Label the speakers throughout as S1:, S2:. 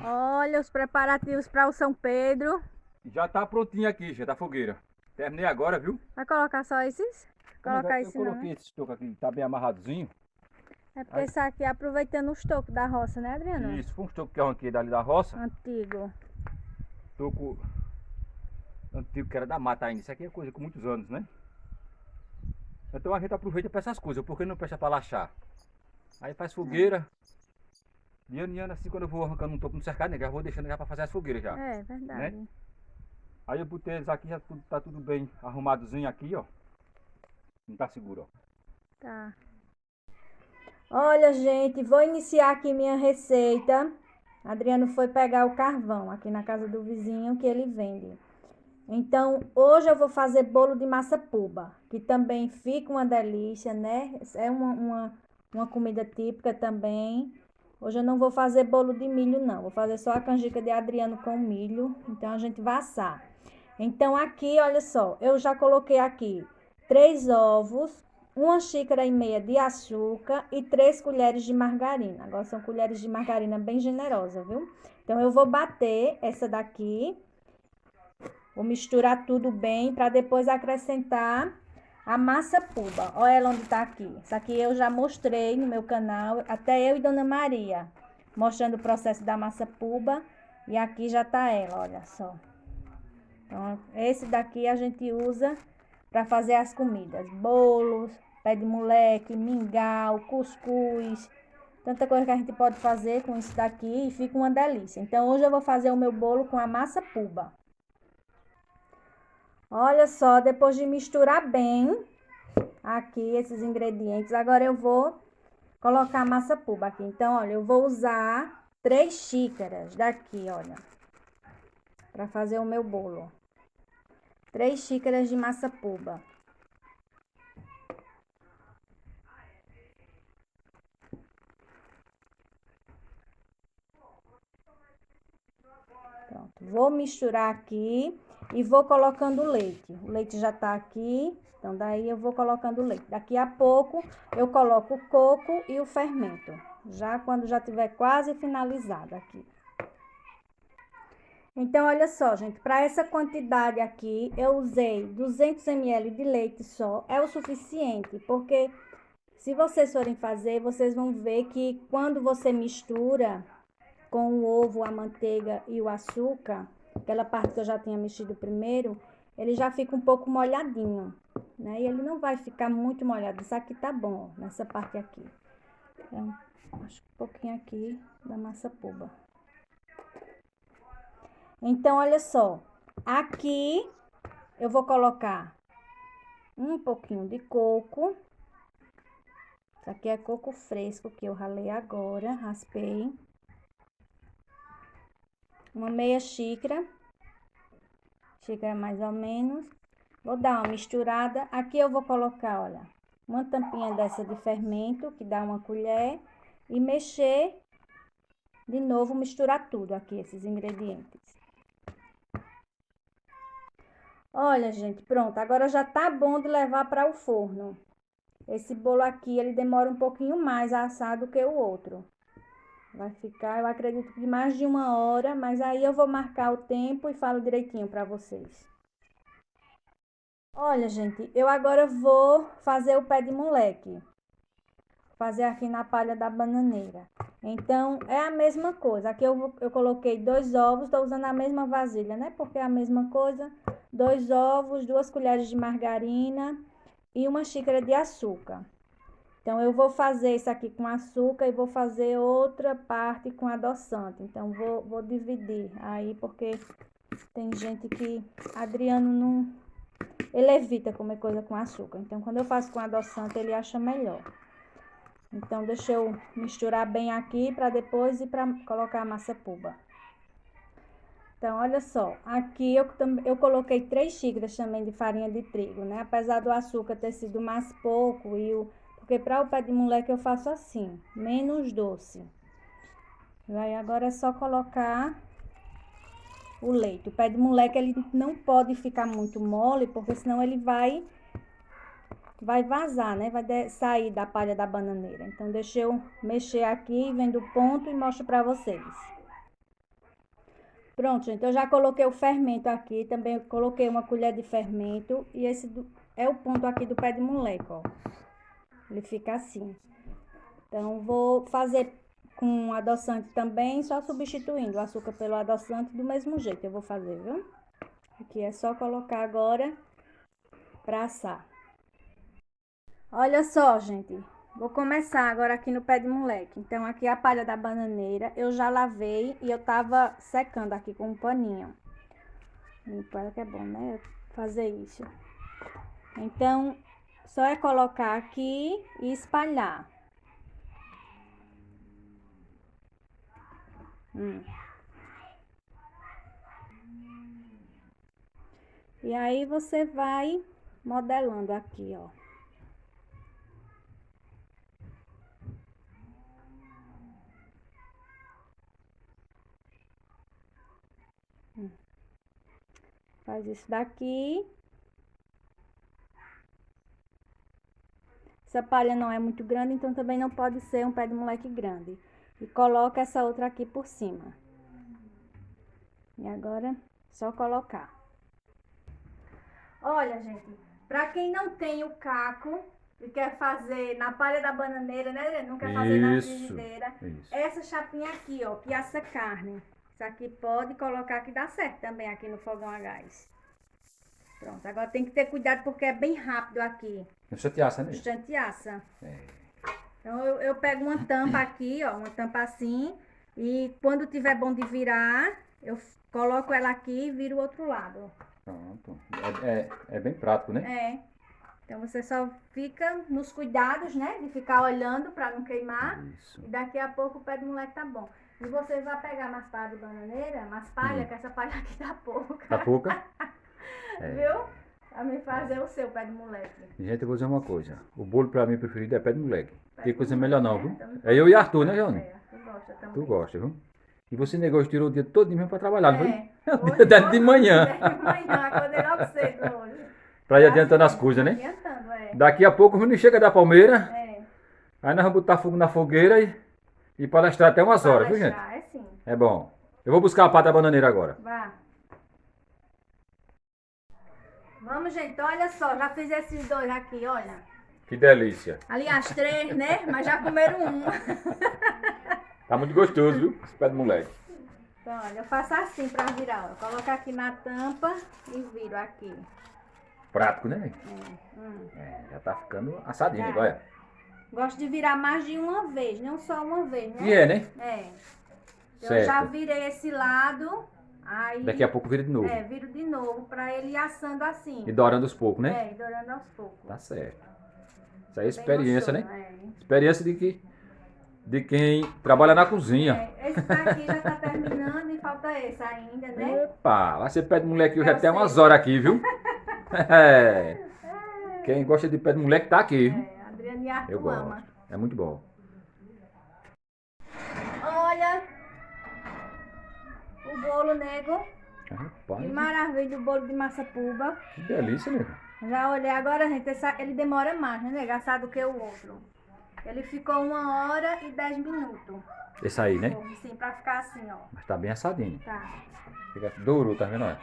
S1: Olha os preparativos para o São Pedro.
S2: Já tá prontinho aqui, já da fogueira. Terminei agora, viu?
S1: Vai colocar só esses? Colocar
S2: Eu
S1: esse não, né?
S2: coloquei esse estoco aqui, tá bem amarradozinho.
S1: É porque
S2: Aí,
S1: isso aqui é aproveitando os tocos da roça, né, Adriano?
S2: isso, foi um estoco que eu arranquei dali da roça.
S1: Antigo.
S2: Estoco antigo que era da mata ainda. Isso aqui é coisa com muitos anos, né? Então a gente aproveita para essas coisas, porque não presta para lachar. Aí faz fogueira. De ano em ano, assim, quando eu vou arrancando um toco no cercado, né, já vou deixando já para fazer as fogueiras já,
S1: É,
S2: né?
S1: verdade.
S2: Aí eu botei eles aqui, já tá tudo bem arrumadozinho aqui, ó. Não tá seguro, ó.
S1: Tá. Olha, gente, vou iniciar aqui minha receita. Adriano foi pegar o carvão aqui na casa do vizinho que ele vende. Então, hoje eu vou fazer bolo de massa puba, que também fica uma delícia, né? É uma comida típica também. Hoje eu não vou fazer bolo de milho, não. Vou fazer só a canjica de Adriano com milho. Então, a gente vai assar. Então, aqui, olha só, eu já coloquei aqui 3 ovos, 1,5 xícaras de açúcar e 3 colheres de margarina. Agora são colheres de margarina bem generosa, viu? Então, eu vou bater essa daqui. Vou misturar tudo bem para depois acrescentar a massa puba. Olha ela onde tá aqui. Isso aqui eu já mostrei no meu canal, até eu e Dona Maria, mostrando o processo da massa puba. E aqui já tá ela, olha só. Então, esse daqui a gente usa para fazer as comidas. Bolos, pé de moleque, mingau, cuscuz. Tanta coisa que a gente pode fazer com isso daqui e fica uma delícia. Então, hoje eu vou fazer o meu bolo com a massa puba. Olha só, depois de misturar bem aqui esses ingredientes, agora eu vou colocar a massa puba aqui. Então, olha, eu vou usar 3 xícaras daqui, olha, para fazer o meu bolo. 3 xícaras de massa puba. Pronto, vou misturar aqui e vou colocando o leite. O leite já tá aqui, então daí eu vou colocando o leite. Daqui a pouco eu coloco o coco e o fermento, já quando já tiver quase finalizado aqui. Então, olha só, gente, para essa quantidade aqui, eu usei 200 ml de leite só, é o suficiente, porque se vocês forem fazer, vocês vão ver que quando você mistura com o ovo, a manteiga e o açúcar, aquela parte que eu já tinha mexido primeiro, ele já fica um pouco molhadinho, né? E ele não vai ficar muito molhado. Isso aqui tá bom, nessa parte aqui. Então, acho que um pouquinho aqui da massa puba. Então, olha só, aqui eu vou colocar um pouquinho de coco. Isso aqui é coco fresco que eu ralei agora, raspei. Uma meia xícara mais ou menos. Vou dar uma misturada. Aqui eu vou colocar, olha, uma tampinha dessa de fermento, que dá uma colher, e mexer de novo, misturar tudo aqui, esses ingredientes. Olha, gente, pronto. Agora já tá bom de levar para o forno. Esse bolo aqui, ele demora um pouquinho mais a assar do que o outro. Vai ficar, eu acredito que mais de 1 hora, mas aí eu vou marcar o tempo e falo direitinho para vocês. Olha, gente, eu agora vou fazer o pé de moleque. Fazer aqui na palha da bananeira. Então, é a mesma coisa. Aqui eu coloquei 2 ovos, tô usando a mesma vasilha, né? Porque é a mesma coisa. 2 ovos, 2 colheres de margarina e 1 xícara de açúcar. Então, eu vou fazer isso aqui com açúcar e vou fazer outra parte com adoçante. Então, vou dividir aí, porque tem gente que... Adriano não... Ele evita comer coisa com açúcar. Então, quando eu faço com adoçante, ele acha melhor. Então, deixa eu misturar bem aqui para depois ir para colocar a massa puba. Então, olha só, aqui eu coloquei 3 xícaras também de farinha de trigo, né? Apesar do açúcar ter sido mais pouco, porque para o pé de moleque eu faço assim, menos doce. E aí agora é só colocar o leite. O pé de moleque ele não pode ficar muito mole, porque senão ele vai vazar, né? Vai sair da palha da bananeira. Então, deixa eu mexer aqui, vendo o ponto e mostro pra vocês. Pronto, gente, eu já coloquei o fermento aqui, também coloquei uma colher de fermento e esse é o ponto aqui do pé de moleque, ó. Ele fica assim. Então, vou fazer com adoçante também, só substituindo o açúcar pelo adoçante do mesmo jeito eu vou fazer, viu? Aqui é só colocar agora pra assar. Olha só, gente, vou começar agora aqui no pé de moleque. Então, aqui a palha da bananeira, eu já lavei e eu tava secando aqui com um paninho. Limpo ela que é bom, né? Fazer isso. Então, só é colocar aqui e espalhar. E aí você vai modelando aqui, ó. Faz isso daqui. Essa palha não é muito grande, então também não pode ser um pé de moleque grande. E coloca essa outra aqui por cima. E agora, só colocar. Olha, gente, pra quem não tem o caco e quer fazer na palha da bananeira, né? Não quer fazer na frigideira. Essa chapinha aqui, ó, que assa carne. Isso aqui pode colocar que dá certo também aqui no fogão a gás. Pronto, agora tem que ter cuidado porque é bem rápido aqui.
S2: Instante assa, né?
S1: Instante assa. Então eu pego uma tampa aqui, ó, uma tampa assim. E quando tiver bom de virar, eu coloco ela aqui e viro o outro lado.
S2: Pronto. É bem prático, né?
S1: É. Então você só fica nos cuidados, né? De ficar olhando pra não queimar.
S2: Isso.
S1: E daqui a pouco o pé do moleque tá bom. E você vai pegar mais palha de bananeira, mais palha, que essa palha aqui tá pouca.
S2: Tá pouca?
S1: Viu? Pra me fazer o seu pé de moleque.
S2: Gente, eu vou dizer uma coisa. O bolo pra mim preferido é pé de moleque. Tem coisa
S1: de
S2: melhor
S1: moleque,
S2: não,
S1: né?
S2: viu?
S1: Então,
S2: É eu e Arthur, né, Johnny?
S1: Arthur gosta também.
S2: Tu gosta, viu? E você negócio tirou o dia todo mesmo pra trabalhar, não foi?
S1: Hoje,
S2: Desde de manhã.
S1: Desde de manhã, acordei logo cedo hoje.
S2: Pra ir adiantando as coisas, né?
S1: Adiantando,
S2: Daqui a pouco o menino chega da Palmeira.
S1: É.
S2: Aí nós vamos botar fogo na fogueira e palestrar até umas horas, viu, gente?
S1: É sim.
S2: É bom. Eu vou buscar a pata da bananeira agora.
S1: Vá. Vamos, gente, olha só, já fiz esses dois aqui, olha.
S2: Que delícia.
S1: Aliás, três, né? Mas já comeram um.
S2: Tá muito gostoso, viu? Esse pé de moleque.
S1: Então, olha, eu faço assim pra virar, ó. Coloco aqui na tampa e viro aqui.
S2: Prático, né? Já tá ficando assadinho, olha.
S1: Gosto de virar mais de uma vez, não só uma vez, né?
S2: E é, né?
S1: É. Eu
S2: Certo.
S1: já virei esse lado, aí...
S2: Daqui a pouco vira de novo.
S1: viro de novo, pra ele ir assando assim.
S2: E dourando aos poucos, né?
S1: E dourando aos poucos.
S2: Tá certo. Isso aí é experiência,
S1: gostoso,
S2: né? Experiência de quem trabalha na cozinha.
S1: Esse daqui já tá terminando e falta esse ainda, né?
S2: Epa, vai ser pé de moleque hoje até umas horas aqui, viu? Quem gosta de pé de moleque tá aqui, viu?
S1: Adriana e Arthur
S2: Eu gosto.
S1: ama.
S2: É muito bom.
S1: Olha o bolo, nego. Que
S2: Rapaz,
S1: maravilha, o bolo de massa puba.
S2: que delícia, né?
S1: Já olhei agora, gente, ele demora mais, né, nego? Assado que o outro. Ele ficou 1h10.
S2: Esse aí, né?
S1: Sim, pra ficar assim, ó.
S2: Mas tá bem assadinho.
S1: Tá.
S2: Fica dourou, tá vendo? Olha?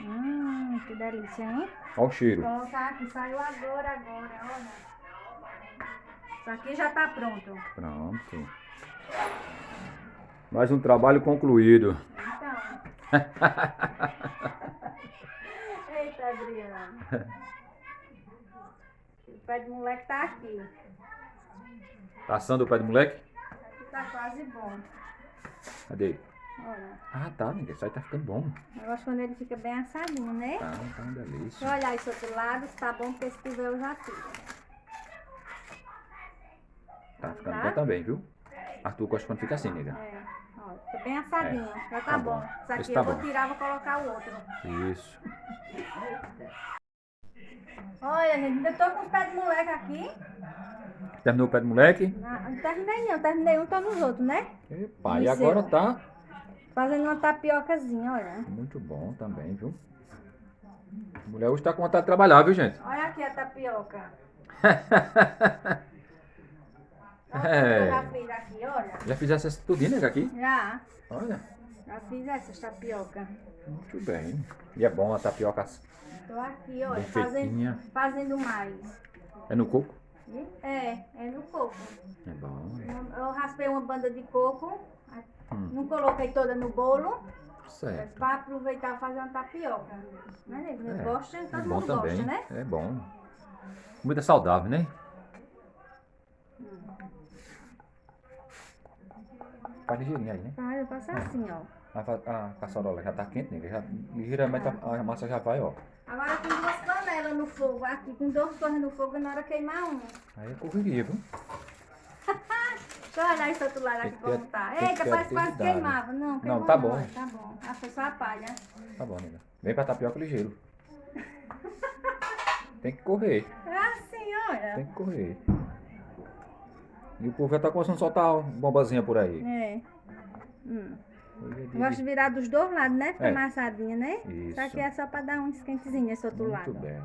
S1: Que delícia, hein?
S2: Olha o cheiro.
S1: Vou colocar aqui, saiu agora, olha. Isso aqui já tá pronto.
S2: Pronto. Mais um trabalho concluído.
S1: Então. Eita, Adriana. O pé de moleque tá aqui.
S2: Tá assando o pé de moleque?
S1: Aqui tá quase bom.
S2: Cadê?
S1: Olha.
S2: Ah, tá, ninguém. Isso aí tá ficando bom.
S1: Eu gosto quando ele fica bem assadinho, né?
S2: Tá uma
S1: Deixa
S2: delícia.
S1: eu olhar esse outro lado, se tá bom, porque se tiver eu já fiz.
S2: Tá ficando bom também, viu? Arthur gosta quando fica assim, nega.
S1: Ó, fica bem assadinho. Já tá bom. Isso aqui
S2: Esse tá
S1: eu vou
S2: bom.
S1: tirar, vou colocar o outro.
S2: Isso.
S1: Olha, gente, ainda tô com os pés de moleque aqui.
S2: Terminou o pé de moleque?
S1: Não terminei não, terminei um, tô nos outros, né?
S2: Epa, e agora tá
S1: Fazendo uma tapiocazinha, olha.
S2: muito bom também, viu? A mulher hoje tá com vontade de trabalhar, viu, gente?
S1: Olha aqui a tapioca.
S2: É.
S1: Eu já fiz aqui, olha.
S2: Já fizesse essa tudinha, nega, aqui?
S1: Já.
S2: Olha.
S1: Já fiz essas tapioca.
S2: Muito bem. E é bom a tapioca
S1: Tô aqui, olha,
S2: bem feitinha.
S1: fazendo mais.
S2: É no coco?
S1: É no coco.
S2: É bom.
S1: Eu raspei uma banda de coco,
S2: Hum.
S1: não coloquei toda no bolo, mas
S2: Certo.
S1: para aproveitar e fazer uma tapioca. Né, nego?
S2: É,
S1: Gosta?
S2: é
S1: Todo
S2: bom
S1: mundo
S2: também.
S1: gosta, né?
S2: É bom. Comida saudável, né? Faz ligeirinho aí, né?
S1: Tá, eu faço assim, ó.
S2: A caçarola já tá quente, né? Já, ligeiramente a massa já vai, ó.
S1: Agora com 2 panelas no fogo, aqui com 2 coisas no fogo, na hora queimar uma.
S2: Aí é correria, viu?
S1: Deixa eu olhar esse outro lado aqui
S2: Tem que
S1: como
S2: ter-
S1: tá.
S2: tem que
S1: Eita,
S2: ter
S1: parece que quase
S2: atividade.
S1: queimava. Não, queimou
S2: tá bom.
S1: Tá bom. Ah, foi só a palha.
S2: Tá bom, nega. Vem pra tapioca ligeiro. Tem que correr.
S1: É assim, olha.
S2: Tem que correr. E o povo já tá começando a soltar bombazinha por aí.
S1: É.
S2: Hoje é dia
S1: Gosto de virar dos 2 lados, né? Fica
S2: É.
S1: amassadinha, né?
S2: Isso.
S1: Isso aqui é só pra dar um esquentezinho nesse outro
S2: Muito
S1: lado.
S2: bem.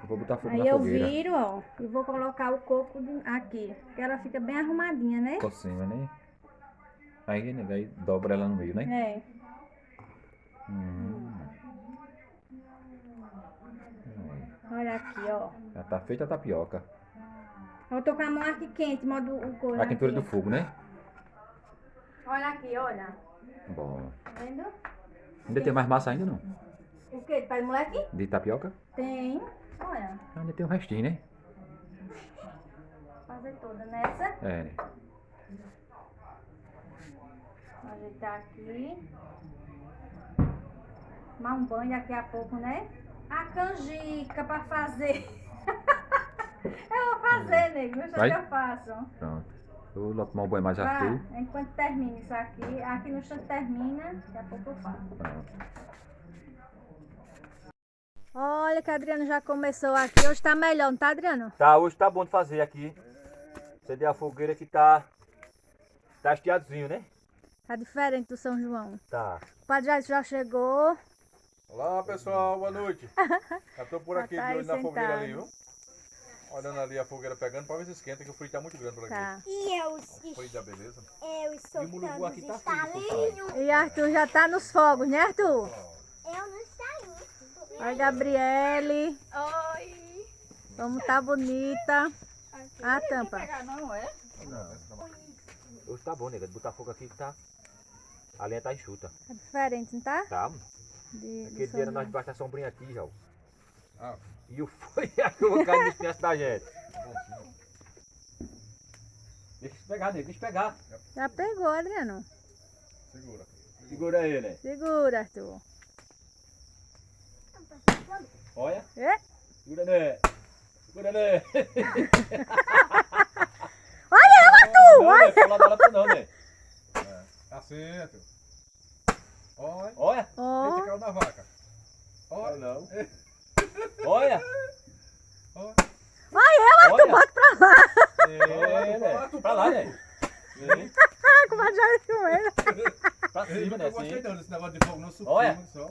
S2: Eu vou botar fogo
S1: Aí
S2: na
S1: eu
S2: fogueira.
S1: viro, ó, e vou colocar o coco aqui. Porque ela fica bem arrumadinha, né?
S2: Por cima, né? Aí, nega, aí dobra ela no meio, né?
S1: É. Olha aqui, ó.
S2: Já tá feita a tapioca.
S1: Eu tô com a mão aqui quente, modo o coisa
S2: A quentura
S1: aqui.
S2: do fogo, né?
S1: Olha aqui, olha.
S2: Bom.
S1: Tá vendo?
S2: Ainda tem mais massa ainda não?
S1: O que? Pai, moleque?
S2: De tapioca?
S1: Tem. Olha.
S2: Ainda tem um restinho, né?
S1: Vou fazer toda nessa.
S2: É.
S1: Vou ajeitar aqui. Tomar um banho daqui a pouco, né? A canjica pra fazer. Eu vou fazer, nego. Deixa
S2: Vai?
S1: que eu faço.
S2: Pronto. Eu vou lá tomar um banho mais
S1: Vá,
S2: Arthur.
S1: enquanto termina isso aqui. Aqui no instante termina. Daqui a pouco eu faço.
S2: Pronto.
S1: Olha que a Adriano já começou aqui. Hoje tá melhor, não tá, Adriano?
S2: Tá, hoje tá bom de fazer aqui. Acender a fogueira que tá hasteadozinho, né?
S1: Tá diferente do São João.
S2: Tá.
S1: O Padre já chegou.
S3: Olá pessoal, boa noite. Já tô por aqui
S1: Já tá
S3: de
S1: aí
S3: olho na fogueira
S1: sentado.
S3: ali, viu? Olhando ali a fogueira pegando pra ver se esquenta, que o frio tá muito grande por aqui.
S1: Tá.
S4: E eu,
S3: O frio da beleza.
S4: eu
S2: E o mulugu
S4: soltando
S2: aqui
S4: os
S2: tá frio,
S4: estalinhos.
S1: E Arthur já tá nos fogos, né, Arthur?
S4: Eu não saí.
S1: Oi, Gabriele.
S4: Oi.
S1: Como tá bonita. A tampa.
S2: Hoje tá bom, nega. De botar fogo aqui que tá. A lenha tá enxuta.
S1: Tá diferente, não tá?
S2: Tá?
S1: Do
S2: Aquele
S1: São
S2: dia nós
S1: João.
S2: debaixo da sombrinha aqui, já. Ó.
S3: Ah,
S2: E o foi a chuva caindo nos pés da gente. Deixa eu pegar, nega. Deixa eu pegar.
S1: Já pegou, Adriano.
S3: segura.
S2: Segura ele.
S1: Segura, Arthur.
S2: Olha.
S1: É?
S2: Segura, né? Segura, né?
S1: Olha, Arthur!
S2: Não, não é pra lá da lata não, né?
S3: Assento. Olha,
S2: Olha.
S1: Ó,
S3: eita, caiu na vaca. Olha,
S2: Não. Olha.
S3: olha.
S1: Arthur, bota pra lá.
S2: É, né? Pra lá, né? Vem.
S1: Ah, como já com ele.
S2: Pra cima, né?
S3: Eu gostei
S2: Assim.
S3: não desse negócio de fogo no suquinho.
S2: Olha.
S3: Só.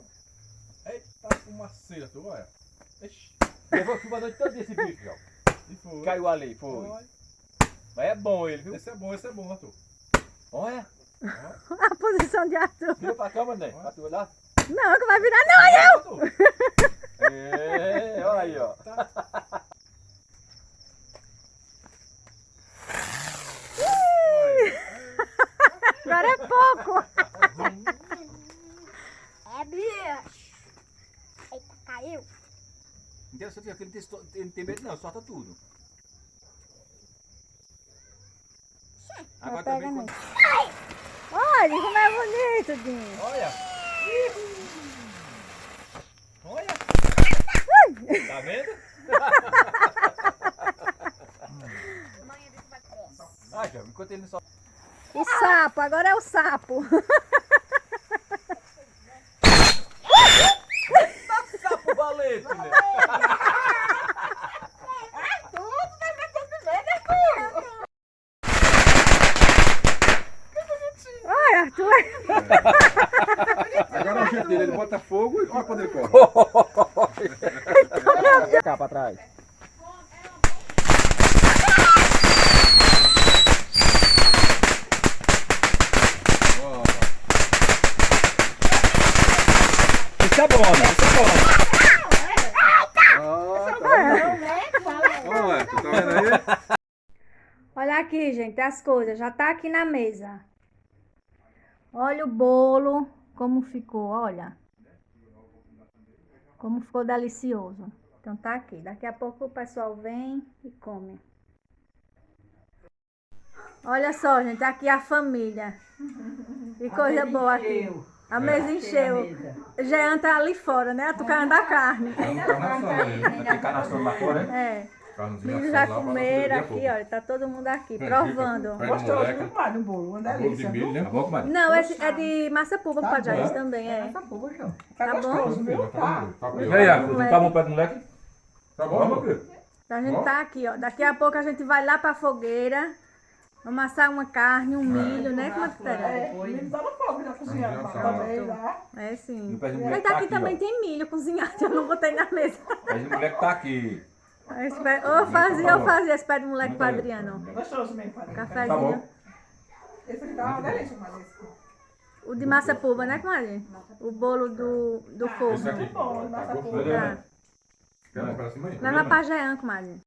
S3: Eita, fumaceira, tu olha. Ixi,
S2: Levou chuva a noite toda esse bicho, já.
S3: e foi.
S2: Caiu ali, foi.
S3: Olha.
S2: Mas é bom ele, viu?
S3: Esse é bom, Arthur.
S2: Olha.
S1: A posição de Arthur.
S2: Vira pra cama, né? Pra tu olhar.
S1: Não, que vai virar não.
S3: Arthur.
S2: É, olha aí, ó.
S1: Agora é pouco.
S4: É bicho. Eita, caiu.
S2: Interessante é que ele não tem medo não, solta tudo. Agora
S1: pega
S2: também
S1: nele. Olha como é bonito, Dinho.
S2: Olha! Olha! Tá vendo? Ah, já, enquanto ele não solta.
S1: O sapo, agora é o sapo.
S2: Sapo valente, né?
S1: Olha, Arthur.
S3: Agora é o jeito dele, ele bota fogo e olha quando ele corre.
S2: Cá pra trás.
S3: Ó,
S2: é bom, né? Isso é bom.
S3: Olha, tu tá vendo aí?
S1: Olha aqui, gente, as coisas. Já tá aqui na mesa. Olha o bolo, como ficou, olha. Como ficou delicioso. Então tá aqui. Daqui a pouco o pessoal vem e come. Olha só, gente, aqui a família. Que coisa boa aqui. A mesa encheu. Jean tá ali fora, né? Atucando da carne.
S2: Tem canastrão lá fora, né?
S1: É.
S3: Carnezinha
S1: Filhos já
S3: assada lá pra
S1: comeram
S3: daqui a
S1: aqui, olha. Tá todo mundo aqui, provando.
S3: Pé de moleque,
S5: Comadre, um bolo, uma
S3: bolo de
S5: delícia,
S3: milho,
S5: viu?
S3: né?
S2: Tá bom, comadre?
S1: Não, esse é de massa pulpa
S5: Tá
S1: com pajés
S5: bom.
S1: também, é.
S5: Tá bom, João.
S1: Tá
S5: Tá
S1: bom?
S5: gostoso, viu? Tá.
S3: Tá
S2: E aí, Iago,
S1: Moleque.
S2: tá bom o pé do moleque?
S3: Tá bom, meu filho?
S1: Então a gente tá aqui, ó. Daqui a pouco a gente vai lá pra fogueira. Vamos assar uma carne, um milho, né? Como é que tá?
S5: É, o menino tá no fogo, já cozinhando.
S3: Já
S5: Mas
S3: tá.
S5: também lá.
S1: É sim.
S2: No pé do
S1: Mas
S2: moleque tá
S1: aqui
S2: aqui,
S1: também
S2: ó.
S1: tem milho cozinhado, eu não botei na mesa.
S2: O pé do moleque tá aqui.
S1: Eu fazia esse pé de moleque pro Adriano.
S5: Gostoso mesmo, padre.
S2: Tá
S1: Cafezinho.
S2: bom?
S5: Esse aqui tá uma delícia, mas esse.
S1: O de massa pulpa, né, comadre? O bolo do
S3: Esse
S1: forno.
S3: aqui.
S5: bom, massa
S3: Tá
S5: pulpa.
S3: gostoso.
S1: Tá.
S3: Quer um pedacinho aí?
S1: Leva pra Jean, comadre.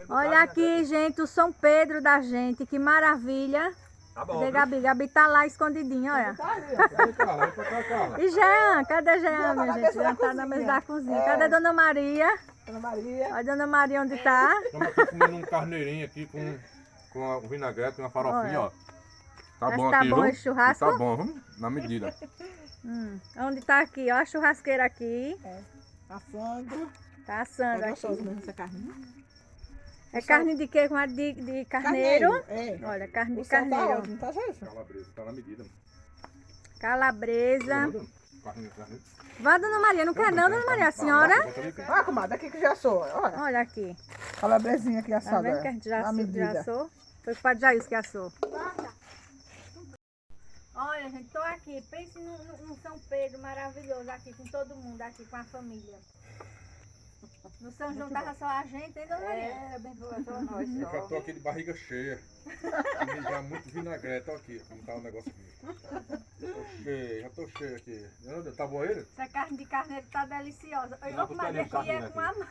S1: Olha aqui, gente, o São Pedro da gente. Que maravilha.
S2: Tá
S1: Cadê Gabi? Gabi tá lá escondidinha, olha.
S5: Tá ali, ó.
S3: Vem cá, vem pra cá, Carla.
S1: E Jean? Cadê Jean,
S5: Jean tá
S1: minha
S5: na
S1: gente?
S5: mesa da
S1: Jean tá na mesa da
S5: cozinha.
S1: cozinha.
S5: É.
S1: Cadê Dona Maria?
S5: Dona Maria.
S1: Olha a Dona Maria onde tá.
S3: Estamos aqui comendo um carneirinho aqui com um vinagrete, uma farofinha, ó. Tá
S1: Mas
S3: bom
S1: tá
S3: aqui,
S1: bom
S3: viu?
S1: esse churrasco?
S3: Tá bom, viu? Na medida.
S1: Onde tá aqui, ó, a churrasqueira aqui.
S5: Assando.
S1: Tá assando
S5: É
S1: aqui.
S5: gostoso mesmo essa carne.
S1: É carne de quê? Comadre? De carneiro.
S5: É.
S1: Olha, carne de
S5: O sal tá
S1: carneiro.
S5: ótimo, tá, Jéssica?
S3: Calabresa, tá na medida.
S1: Calabresa.
S3: Carne.
S1: Vá, Dona Maria, não quer não, Dona Maria? A senhora?
S5: Ah, comadre, aqui que já sou. Olha,
S1: Olha aqui.
S5: calabresinha aqui
S1: Tá
S5: assada.
S1: vendo que a gente já,
S5: na medida.
S1: assou? Foi o Padre Jair que assou. Olha, gente, tô aqui. Pense num São Pedro maravilhoso aqui, com todo mundo aqui, com a família. No São João tava só a gente, hein, Dona Maria?
S4: É, bem só nós.
S3: Eu já tô aqui de barriga cheia. Já muito vinagrete, olha aqui, como tá o negócio aqui. Tô cheio, já tô cheio aqui. Tá bom ele?
S1: Essa carne de carneiro tá deliciosa.
S2: Não,
S1: Eu comadre
S2: costelinha
S1: aqui é
S2: de
S1: com a mão.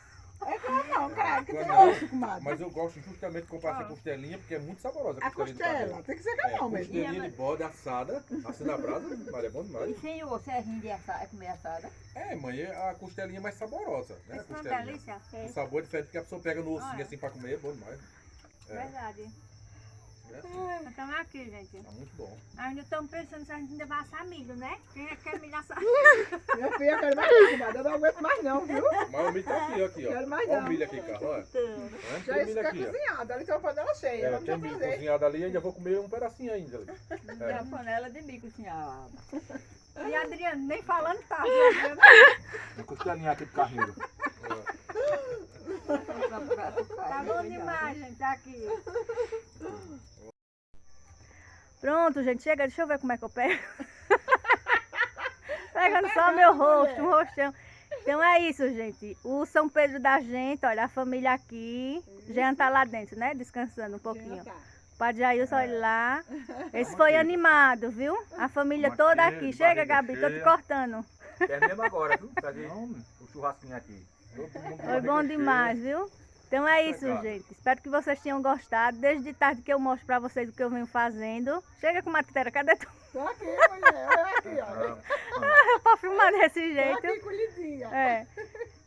S5: É claro não, cara, que
S3: Não,
S5: tem
S3: não.
S5: osso, comadre.
S3: Mas eu gosto justamente de comprar essa costelinha porque é muito saborosa
S5: A
S3: costelinha de
S5: costela,
S3: carneiro.
S5: tem que ser
S3: É,
S5: canhão mesmo.
S3: costelinha de bode assada, assim na brasa, mas é bom demais.
S4: E sem o osso é ruim de assar, é comer assada?
S3: É, mãe, a costelinha é mais saborosa, né? A
S1: Isso é uma
S3: costelinha.
S1: delícia.
S3: O sabor é diferente porque a pessoa pega no ossinho
S1: Olha.
S3: assim pra comer, é bom demais. É,
S1: Verdade.
S3: é assim,
S1: Nós estamos aqui, gente.
S3: tá muito bom.
S1: Ainda estamos pensando se a gente ainda vai assar milho, né? Quem é que quer milho assado?
S5: Minha filha, eu quero mais não, comadre. Eu não aguento mais não, viu?
S3: Mas o milho tá aqui, ó.
S5: Quero mais
S3: Olha
S5: não.
S3: o milho aqui, Carla, olha.
S5: Já
S3: Tem
S5: isso
S3: milho
S5: fica
S3: aqui, ó.
S5: cozinhado. Ali tem uma panela cheia.
S3: É,
S5: Vamos
S3: tem
S5: já
S3: milho
S5: fazer.
S3: cozinhado ali e ainda vou comer um pedacinho ainda ali.
S4: É a panela de bico, senhora.
S1: E Adriano, nem falando tá.
S2: Uma costelinha aqui de carneiro.
S1: Tá bom demais, gente, aqui. Pronto, gente, chega, deixa eu ver como é que eu pego. Pegando só meu rosto, um rostão. Então é isso, gente. O São Pedro da gente, olha, a família aqui. Jean tá lá dentro, né? Descansando um pouquinho. Padre Jailson, olha lá. Esse foi animado, viu? A família
S2: Vamos
S1: toda
S2: aqui,
S1: aqui.
S2: de
S1: Chega,
S2: barriga
S1: Gabi, tô te
S2: cheia.
S1: cortando.
S2: É mesmo agora, viu? Fazer o churrasquinho aqui. Todo mundo de
S1: Foi
S2: barriga
S1: bom
S2: cheia.
S1: demais, viu? Então é isso,
S2: Legal.
S1: gente. Espero que vocês tenham gostado. Desde tarde que eu mostro pra vocês o que eu venho fazendo. Chega com Matera, cadê tu?
S5: Tô aqui, mulher. Olha aqui, ó.
S1: Pra filmar desse
S5: Tô
S1: jeito.
S5: aqui colhidinha.
S1: É.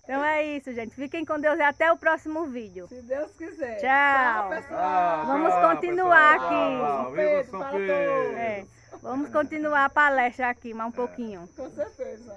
S1: Então é isso, gente. Fiquem com Deus e até o próximo vídeo.
S5: Se Deus quiser.
S1: Tchau.
S5: pessoal.
S1: Vamos continuar
S3: pessoal.
S1: aqui.
S3: Viva
S5: Pedro,
S3: São
S5: para
S3: Pedro!
S1: É. Vamos continuar a palestra aqui mais um pouquinho.
S5: Com certeza.